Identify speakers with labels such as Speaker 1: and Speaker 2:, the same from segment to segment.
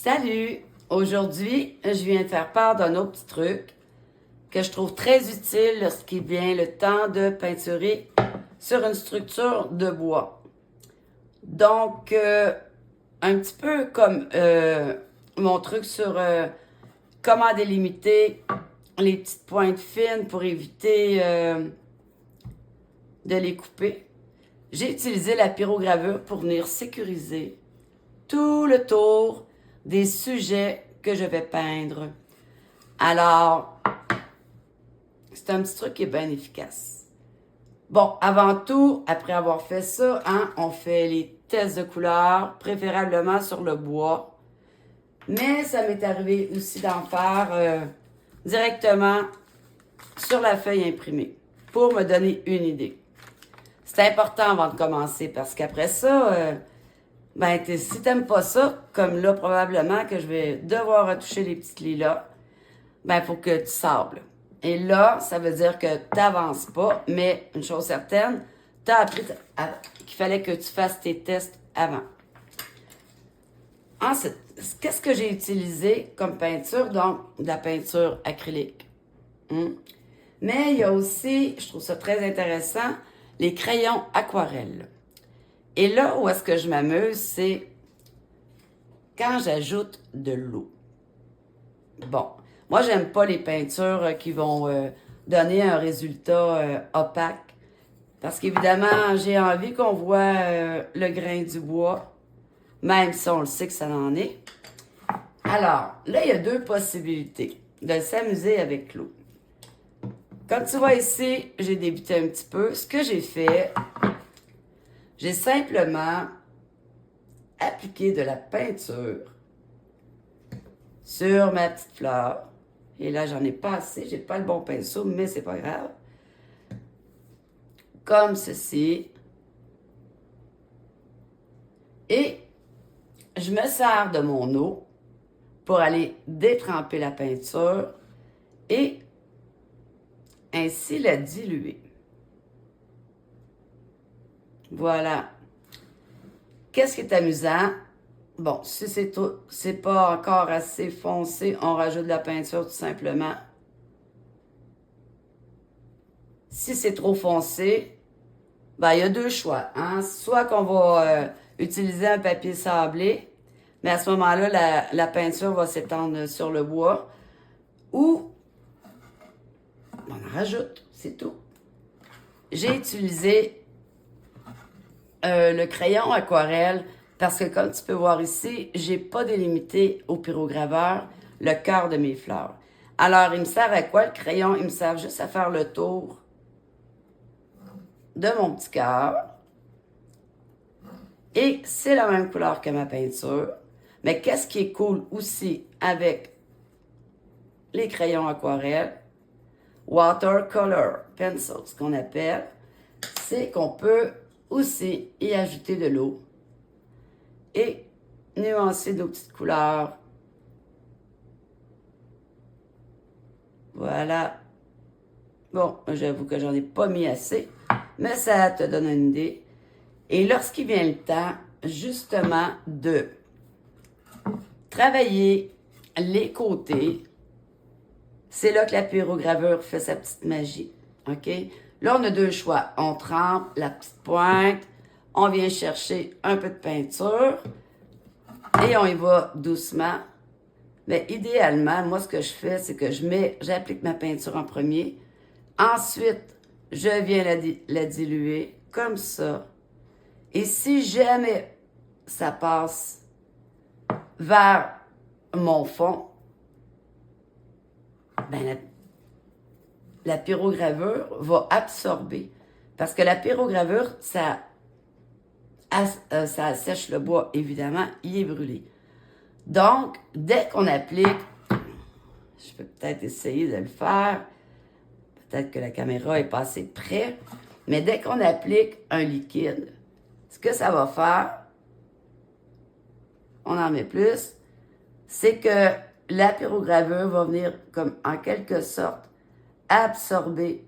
Speaker 1: Salut! Aujourd'hui, je viens te faire part d'un autre petit truc que je trouve très utile lorsqu'il vient le temps de peinturer sur une structure de bois. Donc, un petit peu comme mon truc sur comment délimiter les petites pointes fines pour éviter de les couper. J'ai utilisé la pyrogravure pour venir sécuriser tout le tour des sujets que je vais peindre. Alors, c'est un petit truc qui est bien efficace. Bon, avant tout, après avoir fait ça, on fait les tests de couleurs, préférablement sur le bois. Mais ça m'est arrivé aussi d'en faire directement sur la feuille imprimée pour me donner une idée. C'est important avant de commencer parce qu'après ça, si t'aimes pas ça, comme là probablement que je vais devoir retoucher les petites lilas, il faut que tu sables. Et là, ça veut dire que t'avances pas, mais une chose certaine, t'as appris qu'il fallait que tu fasses tes tests avant. Ensuite, qu'est-ce que j'ai utilisé comme peinture? Donc, de la peinture acrylique. Mais il y a aussi, je trouve ça très intéressant, les crayons aquarelles. Et là où est-ce que je m'amuse, c'est quand j'ajoute de l'eau. Bon, moi, j'aime pas les peintures qui vont donner un résultat opaque. Parce qu'évidemment, j'ai envie qu'on voit le grain du bois, même si on le sait que ça en est. Alors, là, il y a deux possibilités de s'amuser avec l'eau. Comme tu vois ici, j'ai débuté un petit peu. Ce que j'ai fait, j'ai simplement appliqué de la peinture sur ma petite fleur. Et là, j'en ai pas assez. J'ai pas le bon pinceau, mais c'est pas grave. Comme ceci. Et je me sers de mon eau pour aller détremper la peinture et ainsi la diluer. Voilà. Qu'est-ce qui est amusant? Bon, si c'est pas encore assez foncé, on rajoute de la peinture tout simplement. Si c'est trop foncé, il y a deux choix. Soit qu'on va utiliser un papier sablé, mais à ce moment-là, la peinture va s'étendre sur le bois, ou on en rajoute, c'est tout. J'ai utilisé le crayon aquarelle parce que comme tu peux voir ici, j'ai pas délimité au pyrograveur le cœur de mes fleurs. Alors, il me sert à quoi le crayon? Il me sert juste à faire le tour de mon petit cœur. Et c'est la même couleur que ma peinture. Mais qu'est-ce qui est cool aussi avec les crayons aquarelles? Watercolor pencil, ce qu'on appelle, c'est qu'on peut aussi y ajouter de l'eau et nuancer nos petites couleurs. Voilà. Bon, j'avoue que j'en ai pas mis assez, mais ça te donne une idée. Et lorsqu'il vient le temps, justement, de travailler les côtés, c'est là que la pyrogravure fait sa petite magie. OK? Là, on a deux choix. On trempe la petite pointe, on vient chercher un peu de peinture et on y va doucement. Mais idéalement, moi, ce que je fais, c'est que j'applique ma peinture en premier. Ensuite, je viens la diluer comme ça. Et si jamais ça passe vers mon fond, la pyrogravure va absorber. Parce que la pyrogravure, ça assèche le bois, évidemment, il est brûlé. Donc, dès qu'on applique, je peux peut-être essayer de le faire, peut-être que la caméra est pas assez près, mais dès qu'on applique un liquide, ce que ça va faire, on en met plus, c'est que la pyrogravure va venir comme en quelque sorte absorber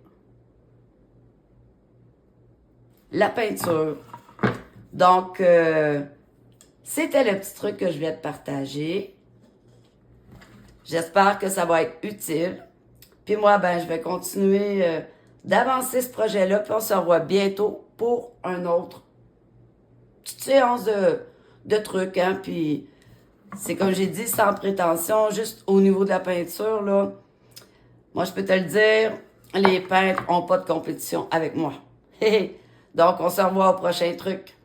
Speaker 1: la peinture. Donc, c'était le petit truc que je voulais te partager. J'espère que ça va être utile. Puis moi, ben, je vais continuer d'avancer ce projet-là. Puis on se revoit bientôt pour un autre petite séance de trucs. Hein? Puis c'est comme j'ai dit, sans prétention, juste au niveau de la peinture, là. Moi, je peux te le dire, les peintres n'ont pas de compétition avec moi. Donc, on se revoit au prochain truc.